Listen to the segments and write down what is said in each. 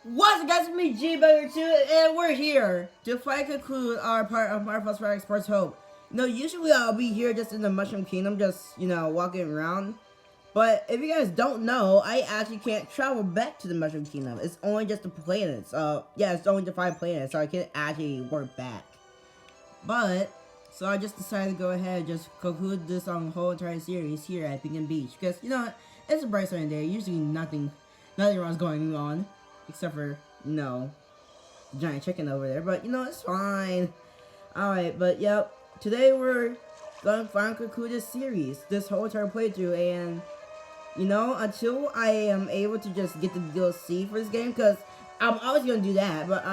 What's up, guys? It's me, G-Bugger2, and we're here to finally conclude our part of Marvel's Fire Sports Hope. Usually I'll be here just in the Mushroom Kingdom, just, walking around. But if you guys don't know, I actually can't travel back to the Mushroom Kingdom. It's only just the planets. It's only the 5 planets, so I can't actually work back. But, so I just decided to go ahead and just conclude this whole entire series here at Beacon Beach. Because, it's a bright sunny day. Usually nothing wrong's going on. Except for, giant chicken over there. But, it's fine. Alright, but, yep. Today we're going to finally conclude this series. This whole entire playthrough. And, until I am able to just get the DLC for this game. Because I'm always going to do that. But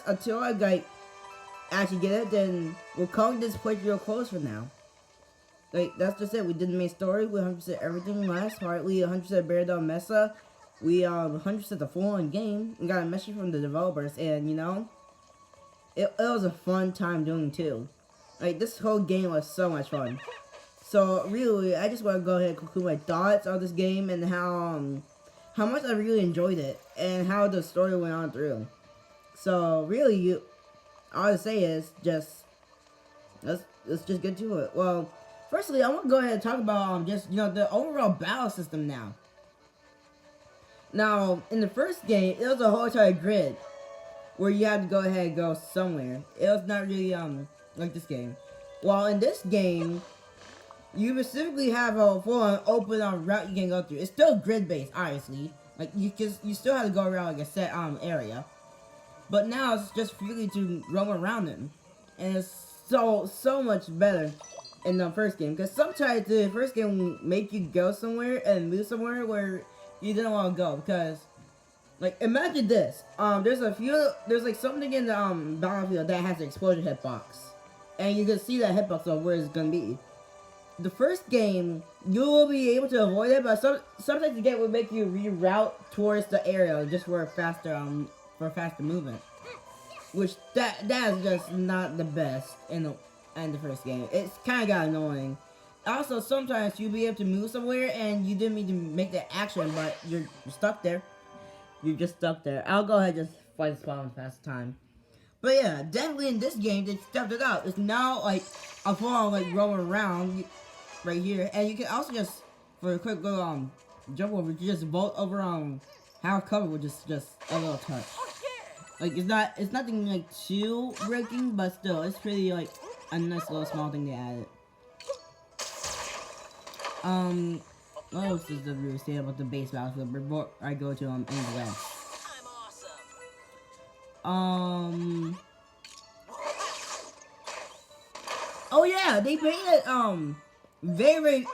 until I, actually get it, then we're calling this playthrough close for now. That's just it. We did the main story. We 100% everything last part. We 100% Beardell Mesa. We 100% the full-on game. We got a message from the developers, and it was a fun time doing too. This whole game was so much fun. So really, I just want to go ahead and conclude my thoughts on this game and how much I really enjoyed it and how the story went on through. So really, all I say is just let's just get to it. Well, firstly, I want to go ahead and talk about the overall battle system now. Now, in the first game, it was a whole entire grid where you had to go ahead and go somewhere. It was not really like this game. While in this game, you specifically have a full-on open route you can go through. It's still grid-based, obviously. You still have to go around a set area. But now it's just for you to roam around them, and it's so much better in the first game. Because sometimes the first game will make you go somewhere and move somewhere where you didn't want to go, because imagine this. There's something in the battlefield that has an explosion hitbox, and you can see that hitbox of where it's gonna be. The first game you will be able to avoid it, but sometimes the game will make you reroute towards the area just for faster movement, which that is just not the best in the first game. It's kind of got annoying. Also, sometimes you'll be able to move somewhere and you didn't mean to make that action, but you're stuck there. You're just stuck there. I'll go ahead and just fight the spot on fast time. But yeah, definitely in this game, they stepped it up. It's now a full rolling around right here. And you can also just, for a quick little jump over, you just vault over how covered with just a little touch. It's nothing too breaking, but still, it's pretty a nice little small thing they added. What else does the review say about the base battlefield before I go to any west? Oh yeah, they made it very.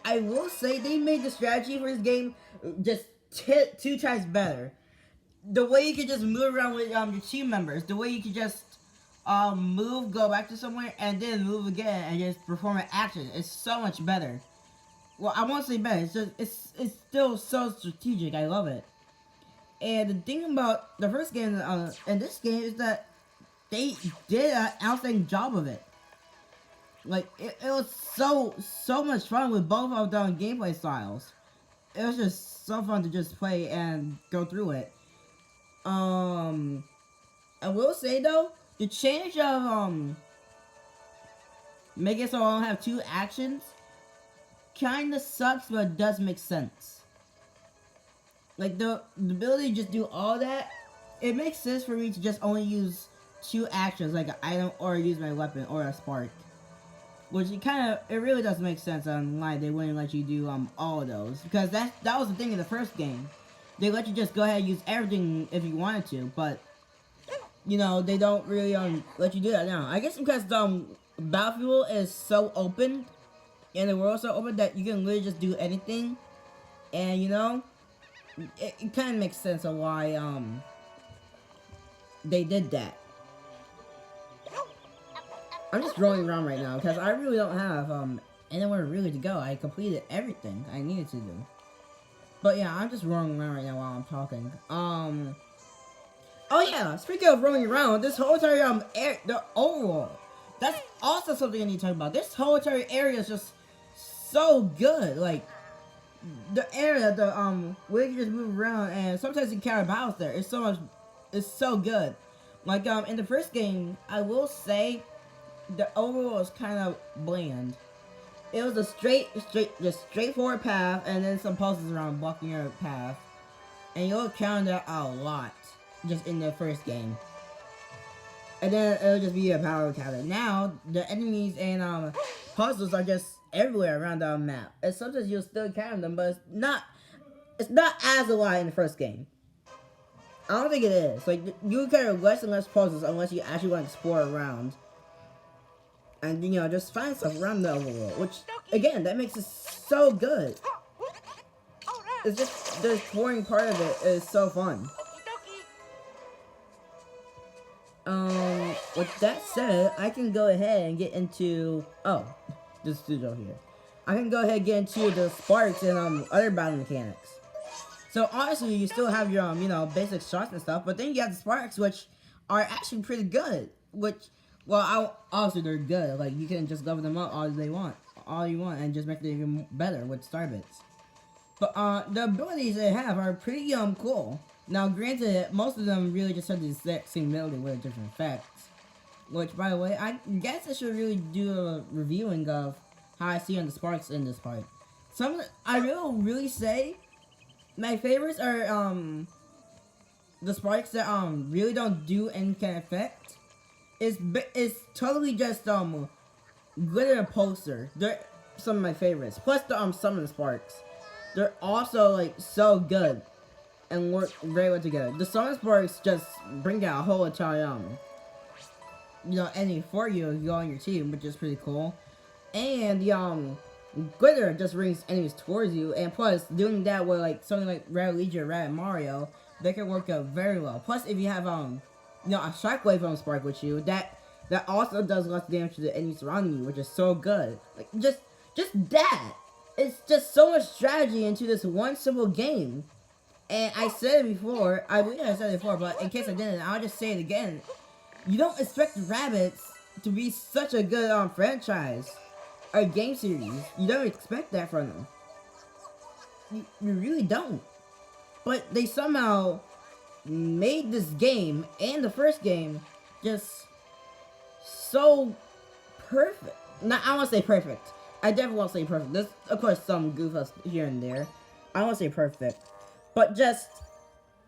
I will say they made the strategy for this game just 2 times better. The way you can just move around with your team members, the way you can just move, go back to somewhere, and then move again and just perform an action. It's so much better. Well, I won't say better. It's still so strategic. I love it. And the thing about the first game and this game is that they did an outstanding job of it. It was so much fun with both of them gameplay styles. It was just so fun to just play and go through it. I will say though, the change of make it so I don't have 2 actions kinda sucks, but it does make sense. The ability to just do all that, it makes sense for me to just only use 2 actions, like an item or use my weapon or a spark. Which it really does make sense on why they wouldn't let you do all of those. Because that was the thing in the first game. They let you just go ahead and use everything if you wanted to, but they don't really let you do that now. I guess because the battlefield is so open and the world's so open that you can literally just do anything, and it kind of makes sense of why they did that. I'm just rolling around right now because I really don't have anywhere really to go. I completed everything I needed to do. But yeah, I'm just rolling around right now while I'm talking. Oh yeah, speaking of rolling around, this whole entire the overall, that's also something I need to talk about. This whole entire area is just so good. The area, where you just move around, and sometimes you encounter battles there. It's so much is so good. Like in the first game, I will say the overall was kind of bland. It was a just straightforward path, and then some puzzles around blocking your path, and you'll encounter that a lot just in the first game. And then it'll just be a power counter. Now the enemies and puzzles are just everywhere around the map. And sometimes you'll still encounter them, but it's not as a lot in the first game. I don't think it is. Like, you encounter less and less puzzles unless you actually want to explore around. And, you know, just find stuff around the overworld. Which, again, that makes it so good. It's just, the exploring part of it is so fun. With that said, I can go ahead and get into... Oh, this studio here. I can go ahead and get into the sparks and, other battle mechanics. So honestly, you still have your you know, basic shots and stuff, but then you have the sparks, which are actually pretty good. Which, well, obviously they're good. Like, you can just level them up all you want, and just make them even better with star bits. But the abilities they have are pretty cool. Now, granted, most of them really just have the exact same ability with different effects. Which, by the way, I guess I should really do a reviewing of how I see on the sparks in this part. I will really say. My favorites are, the sparks that, really don't do any kind of effect. It's totally just, glitter and pulsar. They're some of my favorites. Plus the, summon sparks. They're also, like, so good. And work very well together. The summon sparks just bring out a whole entire, you know, enemy for you if you on your team, which is pretty cool. And the, glitter just brings enemies towards you, and plus, doing that with, like, something like Rabbids or Rabbid Mario, they can work out very well. Plus, if you have, you know, a shockwave spark with you, that also does less damage to the enemies surrounding you, which is so good. Like, just that! It's just so much strategy into this one simple game. And I said it before, I believe I said it before, but in case I didn't, I'll just say it again. You don't expect Rabbids to be such a good, franchise. A game series. You don't expect that from them. You really don't. But they somehow made this game and the first game just so perfect. Not, I won't say perfect. I definitely won't say perfect. There's, of course, some goof ups here and there. I won't say perfect. But just,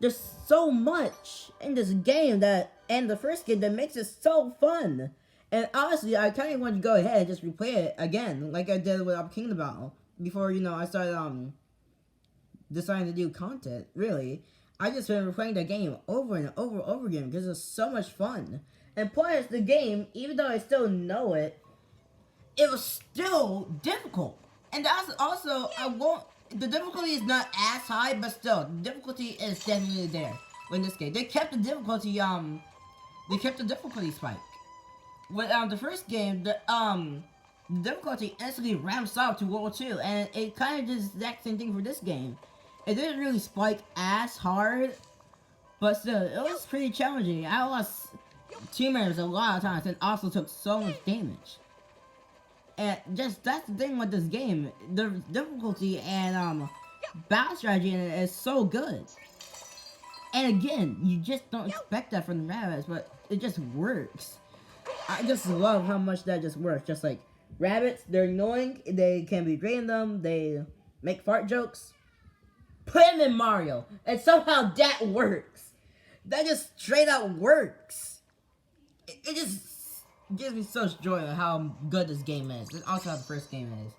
there's so much in this game and the first game that makes it so fun. And honestly, I kind of want to go ahead and just replay it again, like I did with Kingdom Battle. Before, you know, I started, deciding to do content, really. I just been replaying that game over and over again, because it's so much fun. And plus, the game, even though I still know it, it was still difficult. And that's also, the difficulty is not as high, but still, the difficulty is definitely there in this game. They kept the difficulty spike. With the first game, the difficulty instantly ramps up to World War II, and it kind of does the exact same thing for this game. It didn't really spike as hard, but still, it was pretty challenging. I lost team members a lot of times, and also took so much damage. And just, that's the thing with this game. The difficulty and battle strategy in it is so good. And again, you just don't expect that from the Rabbids, but it just works. I just love how much that just works. Just like Rabbids, they're annoying. They can be random. They make fart jokes. Put them in Mario, and somehow that works. That just straight out works. It just gives me such joy of how good this game is. It's also how the first game is.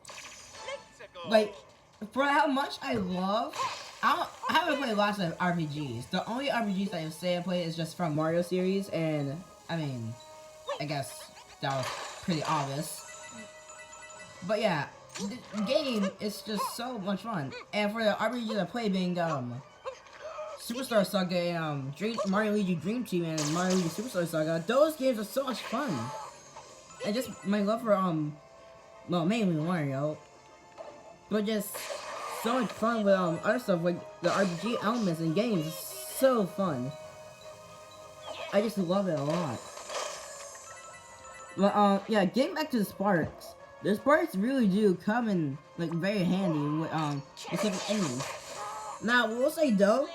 Like, for how much I love, I haven't played lots of RPGs. The only RPGs I say I play is just from Mario series, and I mean, I guess that was pretty obvious. But yeah, the game is just so much fun. And for the RPGs I play being Superstar Saga and Mario Luigi Dream Team and Mario Luigi Superstar Saga, those games are so much fun. And just my love for well, mainly Mario, but just so much fun with other stuff like the RPG elements in games. It's so fun. I just love it a lot. But yeah, getting back to the sparks. The sparks really do come in like very handy with specific enemies. Now, we'll say though,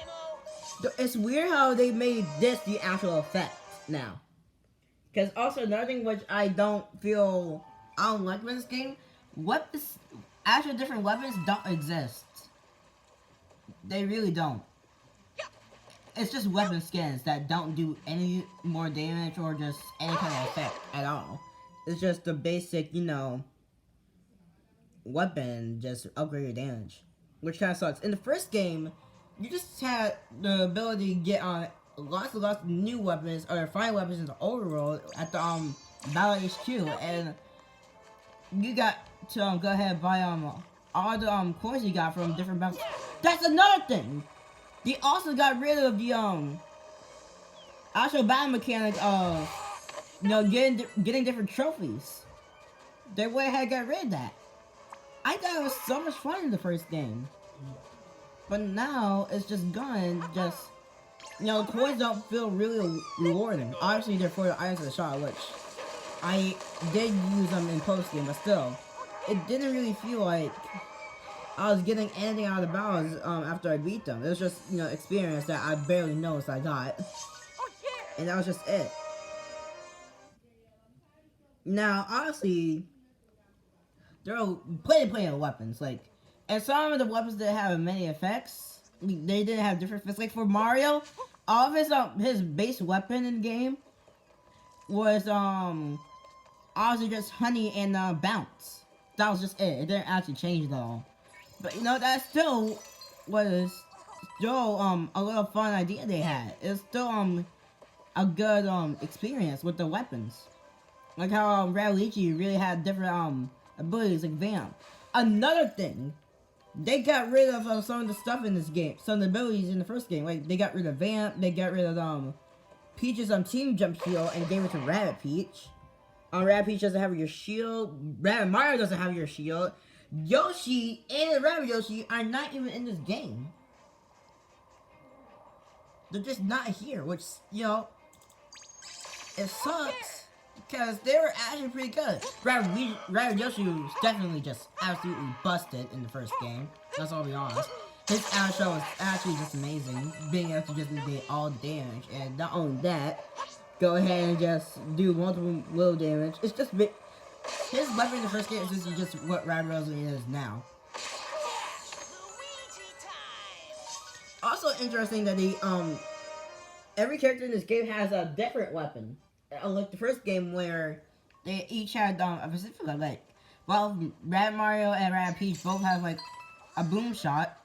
It's weird how they made this the actual effect now. Because also another thing which I don't like with this game, weapons, actual different weapons don't exist. They really don't. It's just weapon skins that don't do any more damage or just any kind of effect at all. It's just the basic, weapon, just upgrade your damage. Which kind of sucks. In the first game, you just had the ability to get on lots of new weapons or find weapons in the overworld at the Battle HQ, and you got to go ahead and buy all the coins you got from different battles. That's another thing. They also got rid of the actual battle mechanic of getting different trophies. They went ahead and got rid of that. I thought it was so much fun in the first game. But now, it's just gone, the coins don't feel really rewarding. Obviously, they're for the items of the shot, which I did use them in post-game, but still, it didn't really feel like I was getting anything out of the battles after I beat them. It was just, experience that I barely noticed I got. And that was just it. Now, honestly, there are plenty of weapons, and some of the weapons that have many effects, they didn't have different effects. Like for Mario, all of his base weapon in the game was obviously just honey and bounce. That was just it. It didn't actually change at all. But that still was a little fun idea they had. It's still a good experience with the weapons. Like how Waluigi really had different abilities like Vamp. Another thing, they got rid of some of the stuff in this game, some of the abilities in the first game. Like they got rid of Vamp, they got rid of Peach's team jump shield and gave it to Rabbid Peach. Rabbid Peach doesn't have your shield. Rabbid Mario doesn't have your shield. Yoshi and Rabbid Yoshi are not even in this game. They're just not here, which, it sucks. Because they were actually pretty good. Rabbid Yoshi was definitely just absolutely busted in the first game. Let's all be honest. His outro was actually just amazing. Being able to just negate all damage. And not only that, go ahead and just do multiple little damage. It's just his weapon in the first game is just what Rabbid Yoshi is now. Also interesting that every character in this game has a different weapon. Like the first game where they each had a specific, both Rabbid Mario and Rabbid Peach both have a boom shot.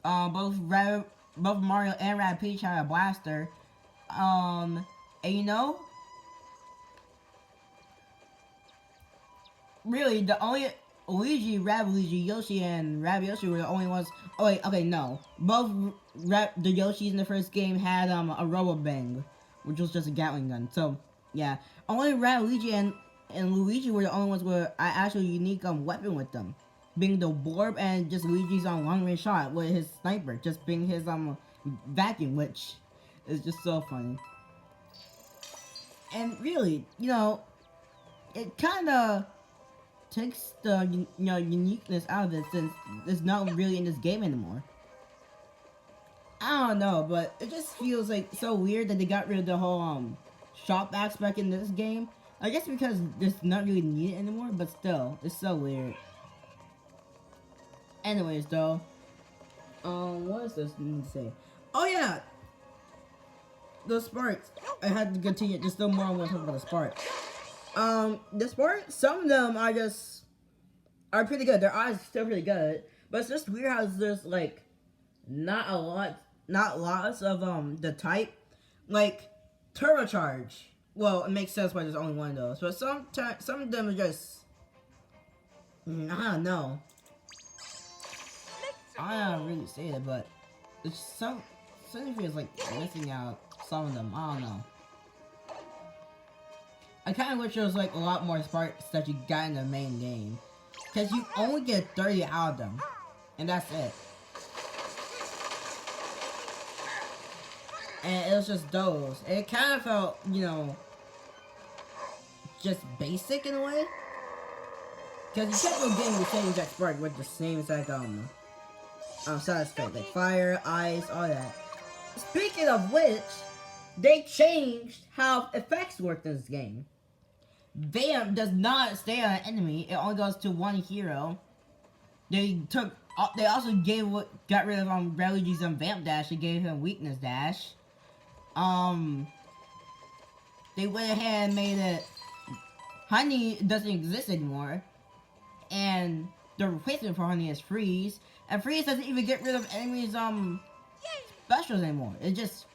Both Mario and Rabbid Peach had a blaster. And really the only Luigi, Rabbid Luigi, Yoshi, and Rabbid Yoshi were the only ones. Oh wait, okay, no. Both the Yoshis in the first game had a Robo Bang, which was just a Gatling gun. So yeah, only Rabbid Luigi and Luigi were the only ones with an actual unique weapon with them, being the Borb and just Luigi's long range shot with his sniper, just being his vacuum, which is just so funny. And really, it kind of takes the uniqueness out of it since it's not really in this game anymore. I don't know, but it just feels so weird that they got rid of the whole shop aspect in this game. I guess because it's not really needed anymore, but still, it's so weird. Anyways, though, what is this need to say? Oh yeah, the sparks. I had to continue. Just no more. I'm gonna talk about the sparks. The sparks. Some of them are pretty good. Their eyes are still pretty good, but it's just weird how there's not lots of the type turbocharge. Well, it makes sense why there's only one of those, but some of them are just I don't know. I don't really say it, but it's something feels missing out some of them. I don't know. I kind of wish there was a lot more sparks that you got in the main game, because you only get 30 out of them, and that's it. And it was just those. And it kind of felt, just basic in a way. Because you kept on getting the same exact spark with the same exact side effect, like fire, ice, all that. Speaking of which, they changed how effects work in this game. Vamp does not stay on an enemy; it only goes to one hero. They took. They also got rid of Rabbids' Vamp Dash. They gave him Weakness Dash. They went ahead and made it. Honey doesn't exist anymore, and the replacement for Honey is Freeze. And Freeze doesn't even get rid of enemies' specials anymore. It just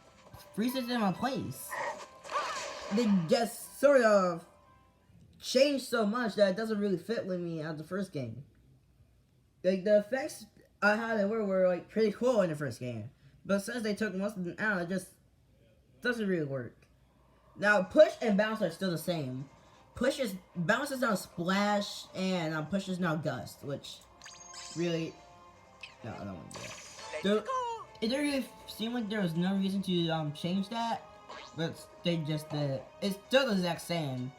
freezes them in place. They just sort of changed so much that it doesn't really fit with me as the first game. Like, the effects how they were like pretty cool in the first game, but since they took most of them out, it just doesn't really work. Now, push and bounce are still the same. Bounce is now Splash, and push is now Gust, which really, no, I don't want to do that. It didn't really seem like there was no reason to change that, but they just did. It's still the exact same.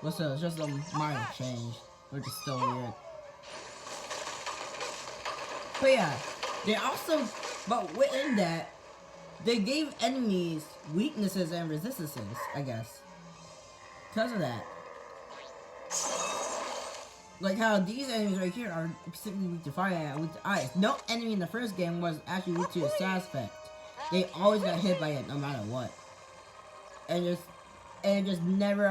But still, it's just a minor change, which is still weird. But yeah, they also, but within that, they gave enemies weaknesses and resistances, I guess. Because of that. Like how these enemies right here are specifically weak to fire and weak to ice. No enemy in the first game was actually weak to a side effect. They always got hit by it no matter what. And it just never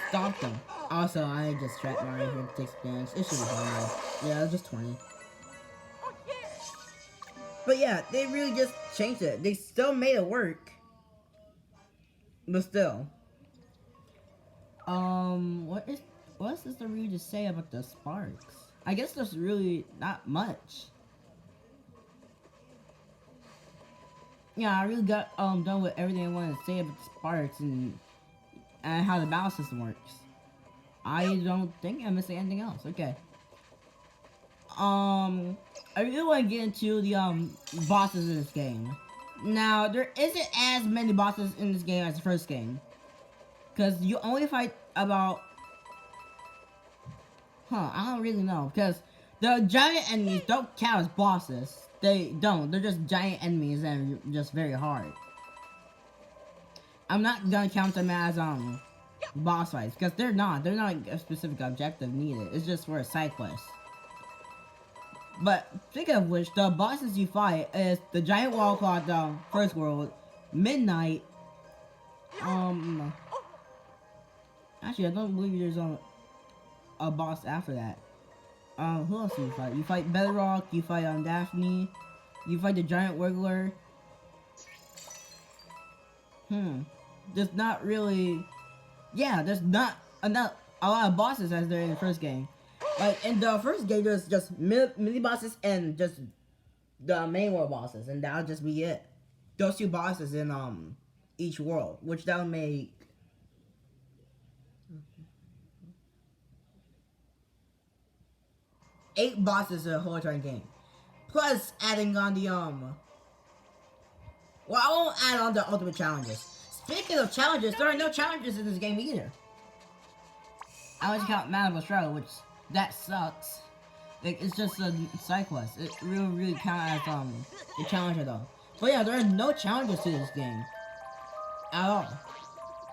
stopped them. Also, I just trapped Mario here to take damage. It should be fine. Yeah, it's just 20. But yeah, they really just changed it. They still made it work. But still. What is there really to say about the sparks? I guess there's really not much. Yeah, I really got done with everything I wanted to say about the sparks and how the battle system works. I don't think I'm missing anything else. Okay. I really want to get into the bosses in this game. Now, there isn't as many bosses in this game as the first game. Because you only fight about... I don't really know. Because the giant enemies don't count as bosses. They don't. They're just giant enemies and just very hard. I'm not gonna count them as, boss fights. Because they're not. They're not a specific objective needed. It's just for a side quest. But, speaking of which, the bosses you fight is the giant wall called the First World, Midnight, actually, I don't believe there's a boss after that. Who else do you fight? You fight Bedrock, you fight Daphne, you fight the giant Wiggler. There's not really, there's not a lot of bosses as there in the first game. Like, in the first game, there's just mini bosses and just the main world bosses, and that'll just be it. Those two bosses in each world, which that'll make 8 bosses in the whole entire game. Plus adding on the well, I won't add on the ultimate challenges. Speaking of challenges, there are no challenges in this game either. I always count Madame Shroud, which that sucks. It's just a side quest. It really counts as a challenger though. But yeah, there are no challenges to this game at all.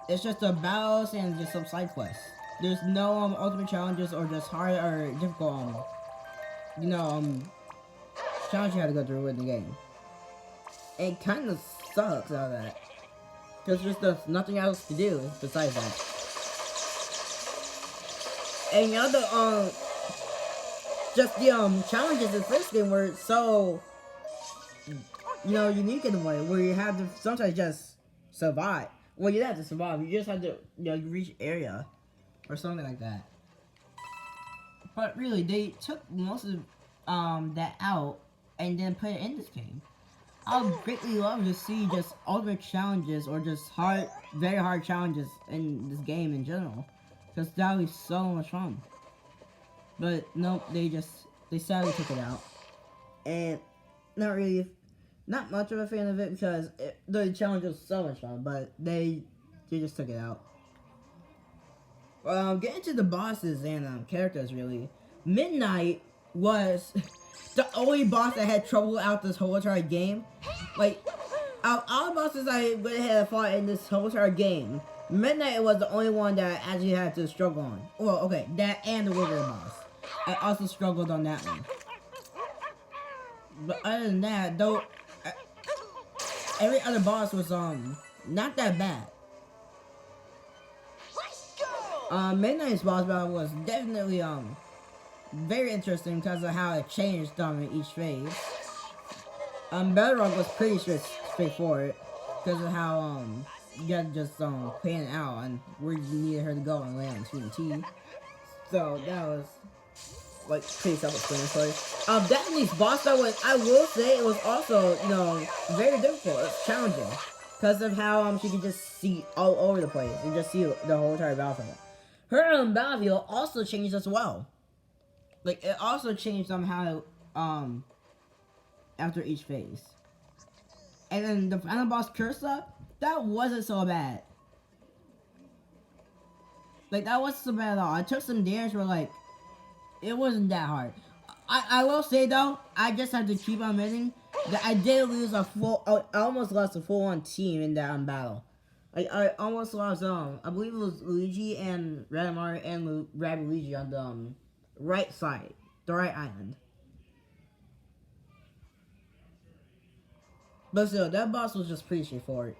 It's just the battles and just some side quests. There's no ultimate challenges or just hard or difficult challenge you have to go through in the game. It kind of sucks out of that. Because there's nothing else to do besides that. And the challenges in the first game were so, unique in a way, where you have to sometimes just survive. Well, you don't have to survive, you just have to, reach area, or something like that. But really, they took most of that out, and then put it in this game. I would greatly love to see just ultimate challenges, or just very hard challenges in this game in general. Because that would be so much fun. But nope, they sadly took it out. And not much of a fan of it because the challenge was so much fun, but they just took it out. Getting to the bosses and characters really. Midnight was the only boss that had trouble out this whole entire game. Like, out of all the bosses I would have fought in this whole entire game, Midnight was the only one that I actually had to struggle on. Well, okay, that and the Wizard boss. I also struggled on that one. But other than that, though, every other boss was not that bad. Midnight's boss battle was definitely very interesting because of how it changed in each phase. Bedrock was pretty straightforward because of how you gotta just plan it out and where you needed her to go and land on TNT. So that was like pretty self-explanatory. Destiny's boss battle was, I will say, it was also, you know, very difficult. It's challenging because of how she could just see all over the place and just see the whole entire battlefield. Her battlefield also changed as well. Like, it also changed somehow after each phase. And then the final boss, Cursa, that wasn't so bad. Like, that wasn't so bad at all. I took some damage, but like, it wasn't that hard. I will say though, I just have to keep on admitting that I did lose I almost lost a full-on team in that battle. I almost lost, I believe it was Luigi and Radamar and Rabbid Luigi on the right side, the right island. But still, that boss was just pretty straightforward.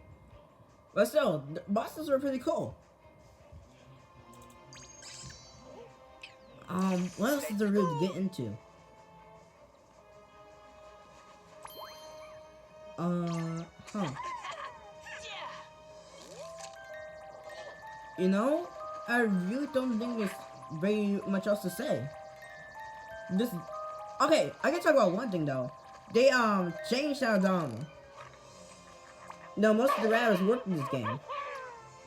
But still, the bosses were pretty cool. What else is there really to get into? You know, I really don't think there's very much else to say. Okay, I can talk about one thing though. They changed how most of the rabbits work in this game,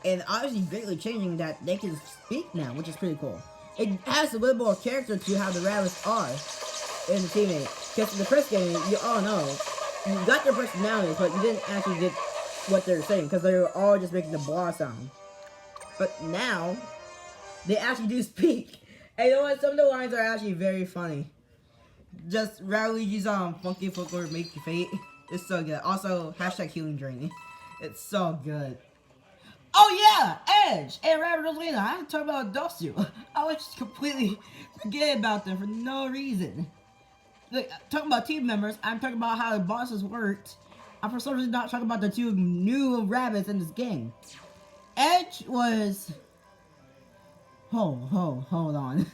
and obviously greatly changing that they can speak now, which is pretty cool. It adds a little more character to how the rabbits are in the teammate. Because in the first game, you all know, you got their personalities, but you didn't actually get what they're saying because they were all just making the blah sound. But now, they actually do speak. And you know what? Some of the lines are actually very funny. Just Raluigi's funky footwork make you fate. It's so good. Also, hashtag healing journey. It's so good. Oh yeah! Edge and Rabbid Rosalina. I haven't talked about those two. I was just completely forget about them for no reason. Like, talking about team members, I'm talking about how the bosses worked. I'm for some reason not talking about the two new rabbits in this game. Edge was... Hold on. Hold on.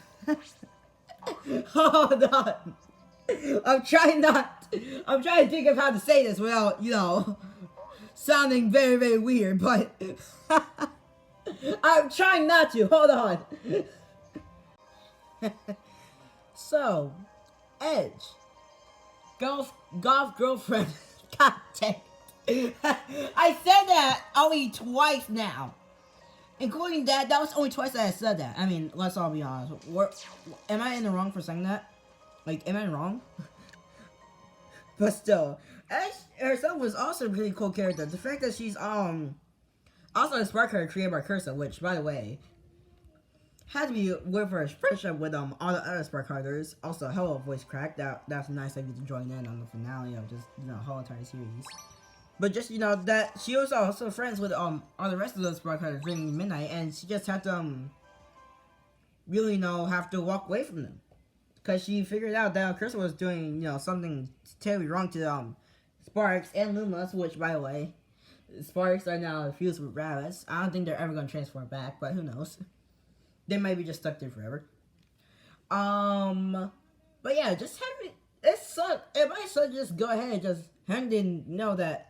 I'm trying to think of how to say this without, you know, sounding very, very weird, but... I'm trying not to. Hold on. So, Edge. Golf girlfriend. God dang. I said that only twice now. Including that was only twice that I said that. I mean, let's all be honest. Am I in the wrong for saying that? Like, am I wrong? But still, Edge herself was also a pretty cool character. The fact that she's also a spark card created by Cursa, which, by the way, had to be with her friendship with all the other spark carders. Also, hello, voice crack. That's nice that you get to join in on the finale of just, you know, whole entire series. But just, you know, that she was also friends with all the rest of those spark carders during Midnight, and she just had to really, you know, have to walk away from them. Because she figured out that Cursa was doing, you know, something terribly wrong to Sparks and Lumas, which, by the way, Sparks are now fused with rabbits. I don't think they're ever going to transform back, but who knows. They might be just stuck there forever. But yeah, just having it sucked. It might suck. Just go ahead and just didn't know that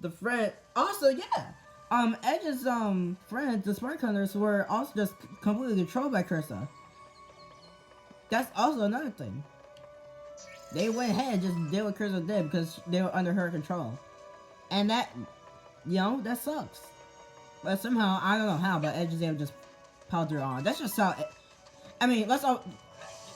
the friend. Also, yeah, Edge's friends, the Spark Hunters, were also just completely controlled by Cursa. That's also another thing. They went ahead and just did what Cursa did because they were under her control, and that, you know, that sucks. But somehow, I don't know how, but Edge is able to just powder on. That's just how. I mean, let's all.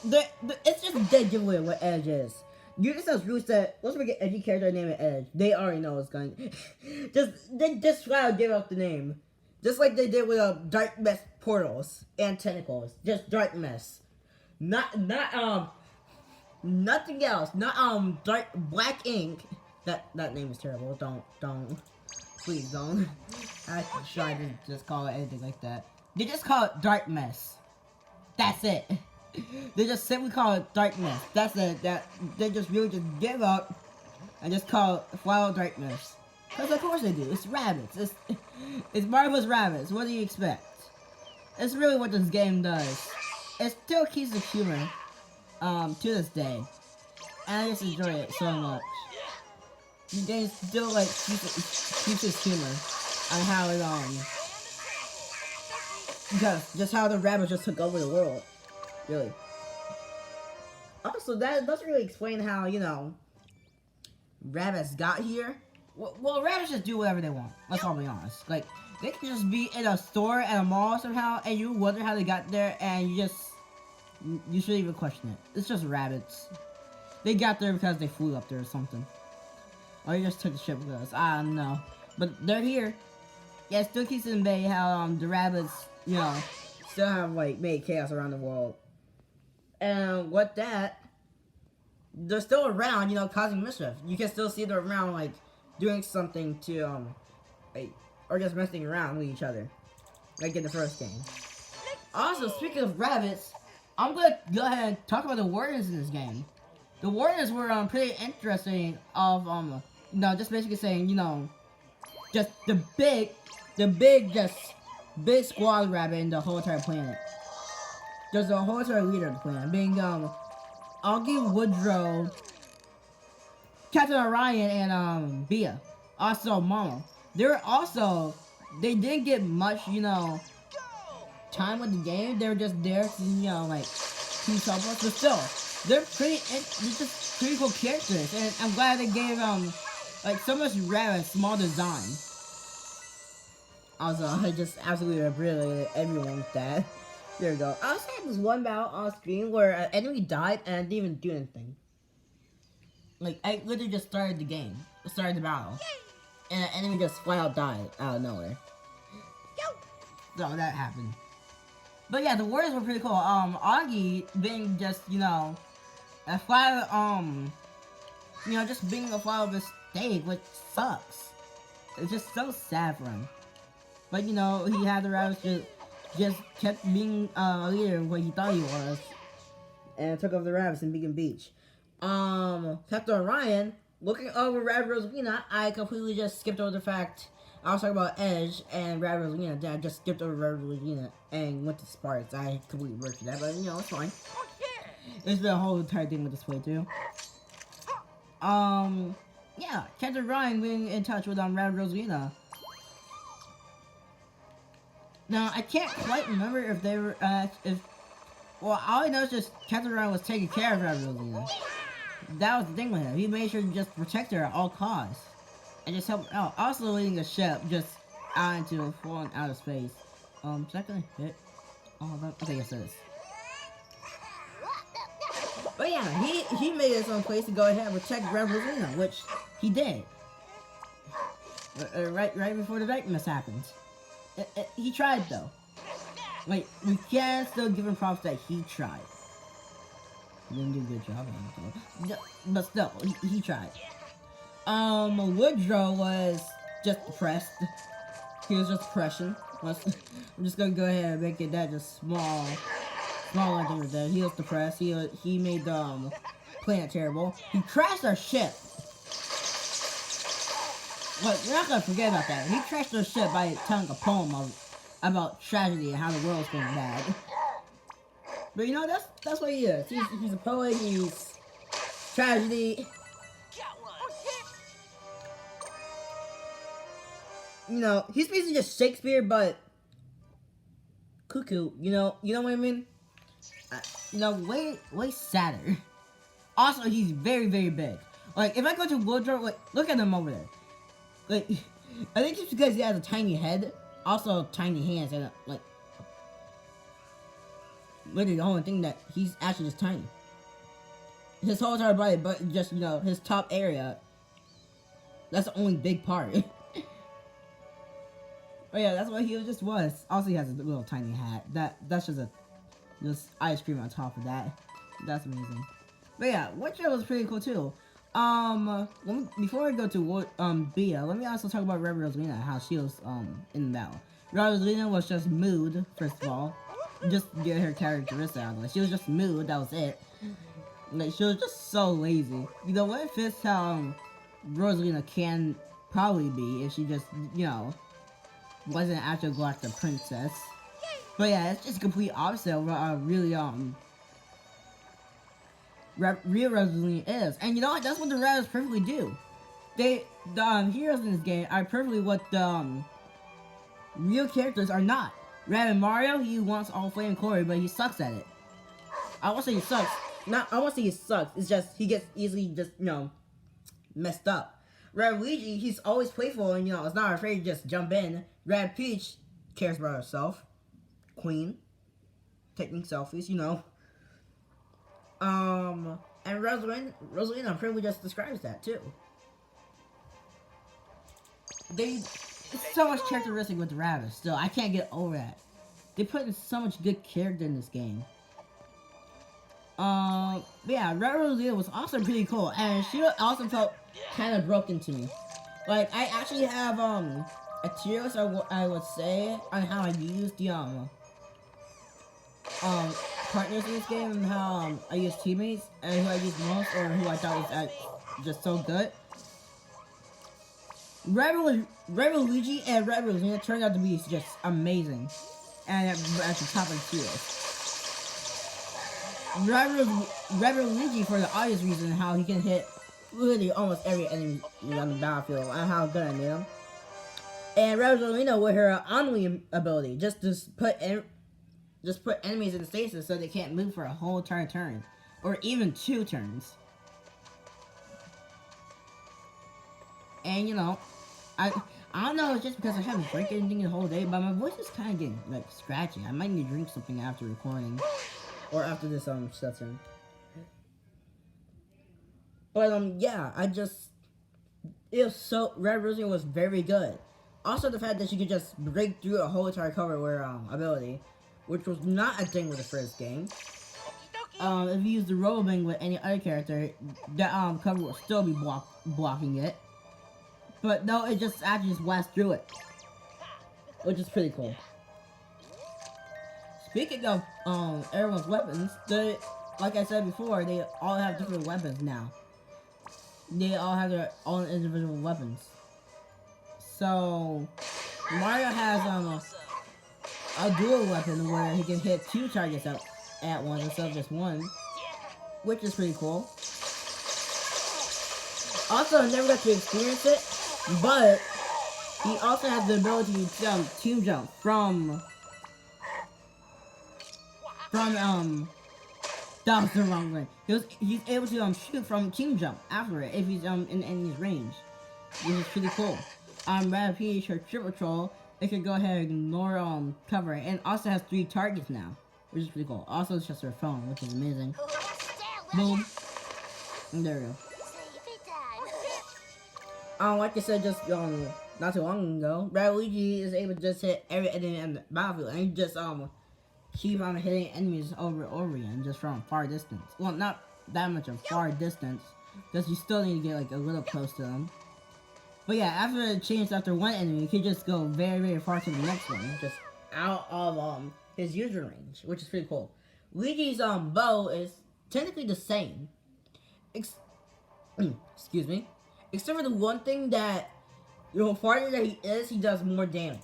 It's just a dead giveaway what Edge is. You just as Ruth said, let's make an edgy character named Edge. They already know it's going. They just try to give up the name, just like they did with Dark Mess portals and tentacles. Just Dark Mess, not Nothing else. Not dark black ink. That name is terrible. Don't. Please don't. I tried to just call it anything like that. They just call it dark mess. That's it. They just simply call it dark mess. That's it. That they just really just give up and just call it Flower Darkness. Because of course they do. It's Rabbids. It's Marvel's Rabbids. What do you expect? It's really what this game does. It still keeps the humor to this day. And I just enjoy it so much. The game still like keeps its humor on how it just how the Rabbids just took over the world. Really. Also, that doesn't really explain how, you know, Rabbids got here. Well, Rabbids just do whatever they want. Let's all be honest. Like, they can just be in a store at a mall somehow, and you wonder how they got there, and you shouldn't even question it. It's just Rabbids. They got there because they flew up there or something. Or they just took the ship with us. I don't know. But they're here. Yeah, it still keeps in bay how, the Rabbids, you know, still have, like, made chaos around the world. And with that, they're still around, you know, causing mischief. You can still see them around, like, doing something to, like, or just messing around with each other. Like in the first game. Also, speaking of Rabbids, I'm gonna go ahead and talk about the wardens in this game. The wardens were, pretty interesting of, you know, just basically saying, you know, just the big squad rabbit in the whole entire planet. There's a whole entire leader of the planet, being, Augie, Woodrow, Captain Orion, and, Bia. Also, Mama. They didn't get much, you know, time with the game. They were just there to, you know, like, teach help us. But still, they're just pretty cool characters. And I'm glad they gave, like, so much rare and small design. Also, I just absolutely obliterated everyone with that. There we go. I also had this one battle on screen where an enemy died and I didn't even do anything. Like, I literally just started the game. Started the battle. And an enemy just flat out died out of nowhere. So that happened. But yeah, the wardens were pretty cool. Augie being just, you know, a flat, you know, just being a flat of mistake, which sucks. It's just so sad for him. But, you know, he had the Rabbids just kept being a leader what he thought he was. And took over the Rabbids in Beacon Beach. Captain Orion, looking over Rabbid Rosalina, I completely just skipped over the fact I was talking about Edge and Rabbid Rosalina. Then I just skipped over Rabbid Rosalina and went to Sparks. I completely worked for that, but you know, it's fine. It's been a whole entire thing with this playthrough. Yeah, Captain Orion being in touch with Rabbid Rosalina. Now, I can't quite remember if they were, well, all I know is just Captain Orion was taking care of Rabbid Rosalina. That was the thing with him. He made sure to just protect her at all costs. And just help her out. Also leading a ship just out into falling out of space. Is that gonna hit? Oh, okay, yes it is. But yeah, he made his own place to go ahead and protect Rabbid Rosalina, which he did. Right before the darkness happened. He tried though. Like, we can still give him props that he tried. He didn't do a good job on it though. But still, he tried. Woodrow was just depressed. He was just depression. I'm just gonna go ahead and make it that just small thing with that. He was depressed. He made the planet terrible. He crashed our ship. But we're not gonna forget about that. He crashed our ship by telling a poem about tragedy and how the world's going bad. But you know, that's what he is. He's a poet. He's tragedy. You know, he's basically just Shakespeare, but cuckoo. You know what I mean? You know, way sadder. Also, he's very, very big. Like, if I go to Woodrow, like, look at him over there. Like, I think it's because he has a tiny head, also tiny hands, and like, literally the only thing that he's actually just tiny. His whole entire body, but just, you know, his top area, that's the only big part. But yeah, that's what he just was. Also, he has a little tiny hat. That's just ice cream on top of that. That's amazing. But yeah, Witcher was pretty cool too. Before I go to what Bia, let me also talk about Red Rosalina, how she was in the battle. Red Rosalina was just mood, first of all. Just get her characteristic out of it. She was just mood, that was it. Like, she was just so lazy. You know, what fits how Rosalina can probably be if she just, you know, wasn't an actual galactic princess. But yeah, it's just complete opposite of what really, real Rosalina is. And you know what? That's what the Rabbids perfectly do. The heroes in this game are perfectly what the, real characters are not. Rabbid Mario, he wants all flame and glory, but he sucks at it. I won't say he sucks. I won't say he sucks. It's just, he gets easily just, you know, messed up. Red Luigi, he's always playful and, you know, is not afraid to just jump in. Red Peach cares about herself. Queen. Taking selfies, you know. And Rosalina pretty just describes that too. It's so much characteristic with the Rabbids still. I can't get over that. They put in so much good character in this game. Yeah, Red Rosalina was also pretty cool, and she also felt kind of broken to me. Like, I actually have, a tier list, I would say, on how I use the, partners in this game, and how, I use teammates, and who I use most, or who I thought was just so good. Red Luigi and Red Rosalina turned out to be just amazing, and at the top of the tier list. Red Luigi, for the obvious reason, how he can hit literally almost every enemy on the battlefield, and how good I made him. And Red Rosalina with her anomaly ability, just to put enemies in stasis so they can't move for a whole entire turn, or even 2 turns. And you know, I don't know, it's just because I haven't drank anything the whole day, but my voice is kind of getting like scratchy. I might need to drink something after recording. Or after this session. But yeah, Red Rosalina was very good. Also the fact that she could just break through a whole entire cover with her ability, which was not a thing with the first game. If you use the Robobang with any other character, that cover will still be blocking it. But no, it just actually just blasts through it, which is pretty cool. Speaking of everyone's weapons, like I said before, they all have different weapons now. They all have their own individual weapons. So Mario has a dual weapon where he can hit 2 targets at once instead of just 1, which is pretty cool. Also, I never got to experience it, but he also has the ability to team jump from that was the wrong way. He's able to shoot from team jump after it if he's in enemy's range, which is pretty cool. Red Peach, her triple troll, it can go ahead and ignore cover, and also has 3 targets now, which is pretty cool. Also, it's just her phone, which is amazing. Boom. And there we go. Like I said just not too long ago, Red Luigi is able to just hit every enemy on the battlefield, and he just keep on hitting enemies over and over again, just from far distance. Well, not that much of far distance, because you still need to get like a little close to them. But yeah, after it changed after one enemy, you can just go very, very far to the next one, just out of his user range, which is pretty cool. Luigi's bow is technically the same. Excuse me. Except for the one thing that, the farther that he is, he does more damage.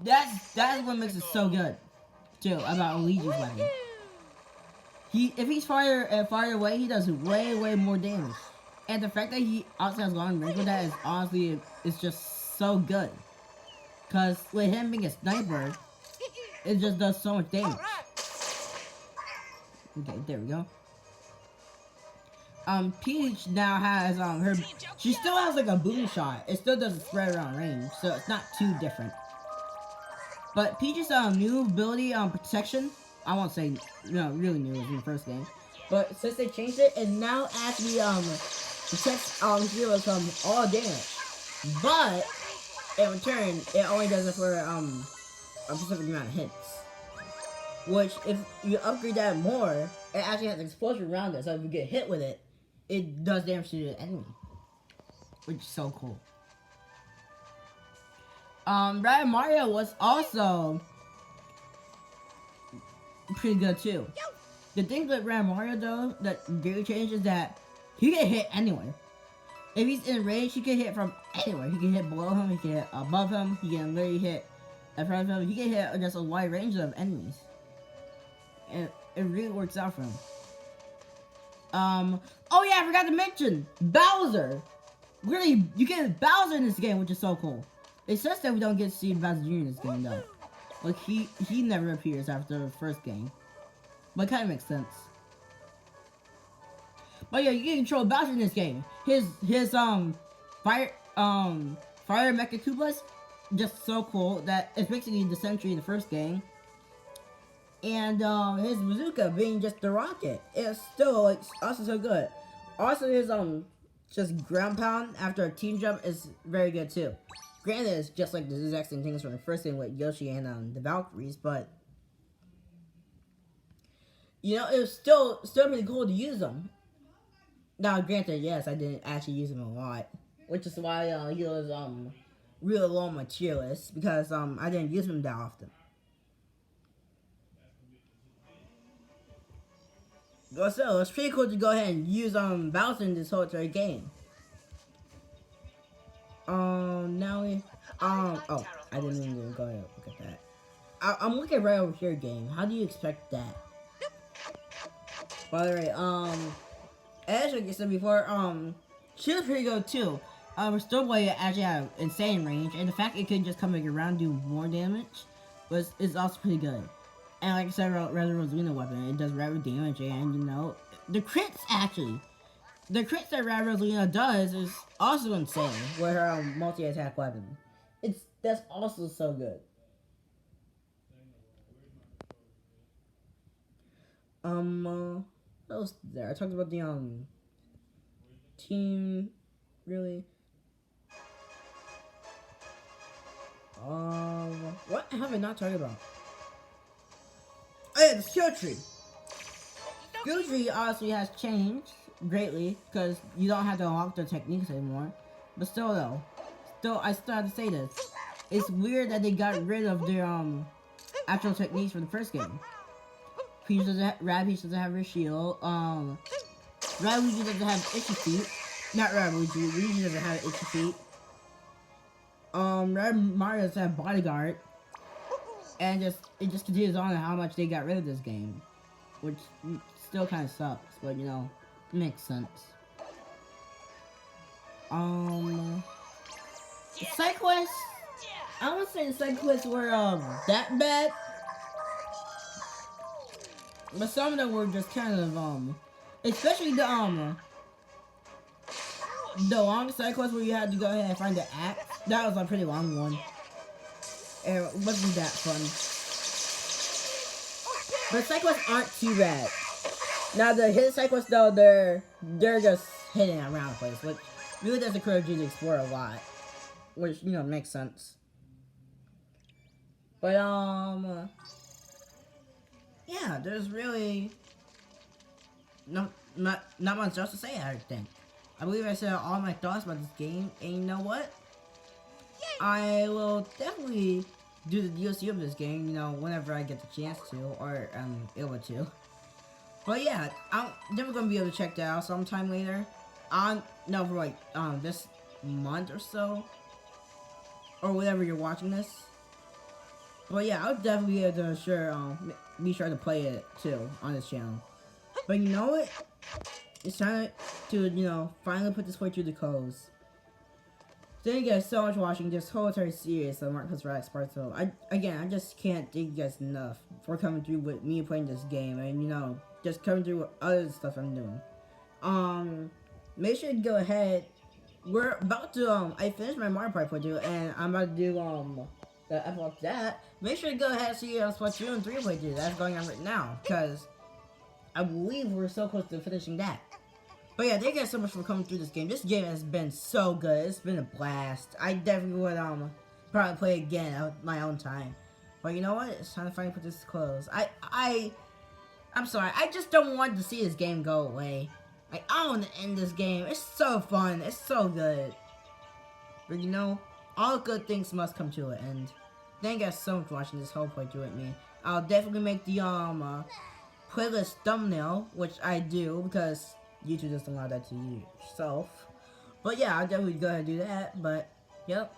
That's what makes it so good, too, about Luigi's weapon. If he's farther away, he does way, way more damage. And the fact that he also has long range with that is honestly, it's just so good. Cause with him being a sniper, it just does so much damage. Okay, there we go. Peach now has she still has like a boom shot. It still doesn't spread around range, so it's not too different. But Peach's new ability protection, I won't say really new, it was in the first game, but since they changed it, it now actually protects heroes from all damage. But in return, it only does it for a specific amount of hits. which if you upgrade that more, it actually has an explosion around it, so if you get hit with it, it does damage to the enemy, which is so cool. Red Mario was also pretty good too. The thing with Red Mario though that really changed is that he can hit anywhere. If he's in range, he can hit from anywhere. He can hit below him, he can hit above him, he can literally hit in front of him. He can hit just a wide range of enemies. And it really works out for him. Oh yeah, I forgot to mention Bowser. Really, you get Bowser in this game, which is so cool. It says that we don't get to see Bowser Jr. in this game though. Like he never appears after the first game. But it kind of makes sense. But yeah, you can control Bowser in this game. His fire mecha Koopas, just so cool that it's basically the Sentry in the first game. And his bazooka being just the rocket, it's still like also so good. Also his just ground pound after a team jump is very good too. Granted, it's just like the exact same things from the first game with Yoshi and the Valkyries, but you know, it was still pretty cool to use them. Now, granted, yes, I didn't actually use him a lot, which is why he was real low on my tier list, because I didn't use him that often. So it's pretty cool to go ahead and use Bowser in this whole entire game. Now we oh, I didn't even go ahead and look at that. I'm looking right over here, game. How do you expect that? By the way, as I said before, she was pretty good too. Restore actually had insane range, and the fact it could just come like around do more damage is also pretty good. And like I said, Red Rosalina weapon, it does rapid damage, and you know, the crits that Red Rosalina does is also insane with her multi-attack weapon. That's also so good. What else there? I talked about the team, really. What have I not talked about? Oh yeah, the skill tree. Skill tree honestly has changed greatly because you don't have to unlock the techniques anymore. But still though, I still have to say this. It's weird that they got rid of their actual techniques from the first game. Rabbids doesn't have her shield. Luigi doesn't have itchy feet. Not Luigi doesn't have itchy feet. Mario doesn't have bodyguard. And it just continues on how much they got rid of this game, which still kind of sucks, but you know, it makes sense. Side quests, I wouldn't say the side quests were that bad, but some of them were just kind of especially the long side quest where you had to go ahead and find the axe. That was a pretty long one. It wasn't that fun. But side quests aren't too bad. Now the hidden side quests though, they're just hidden around the place, which really does encourage you to explore a lot. Which, you know, makes sense. But yeah, there's really not much else to say, I think. I believe I said all my thoughts about this game, and you know what? I will definitely do the DLC of this game, you know, whenever I get the chance to, or able to. But yeah, I'm never gonna be able to check that out sometime later. No, for like this month or so, or whenever you're watching this. But yeah, I'll definitely be able to be sure to play it too on this channel. But you know what? It's time to, you know, finally put this way through the close. Thank you guys so much for watching this whole entire series of Mark X Part 2. I just can't thank you guys enough for coming through with me playing this game, and you know, just coming through with other stuff I'm doing. Make sure to go ahead. We're about to I finished my Mario Part 2, and I'm about to do the epilogue to that. Make sure to go ahead and see Splatoon 3 playthrough that's going on right now, because I believe we're so close to finishing that. But yeah, thank you guys so much for coming through this game. This game has been so good. It's been a blast. I definitely would probably play again at my own time. But you know what? It's time to finally put this to close. I'm sorry. I just don't want to see this game go away. Like, I want to end this game. It's so fun. It's so good. But you know, all good things must come to an end. Thank you guys so much for watching this whole playthrough with me. I'll definitely make the playlist thumbnail, which I do because YouTube doesn't allow that to yourself. But yeah, I'll definitely go ahead and do that. But yep,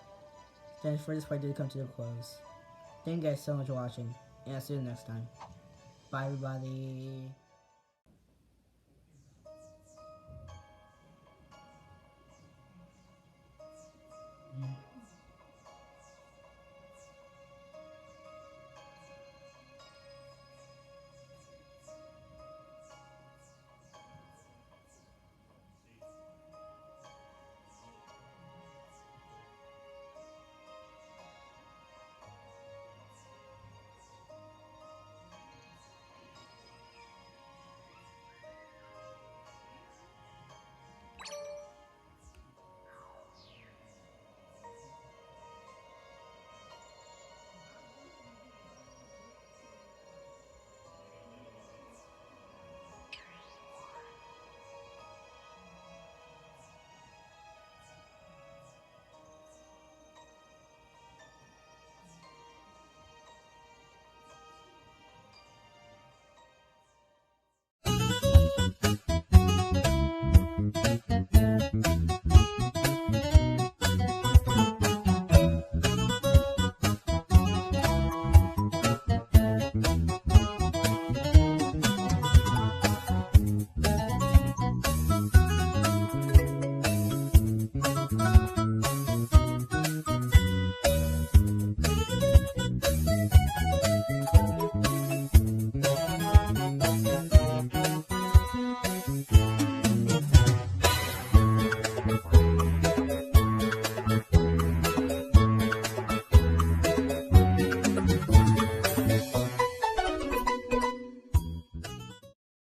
thanks for this playthrough to come to a close. Thank you guys so much for watching, and I'll see you next time. Bye, everybody. Mm.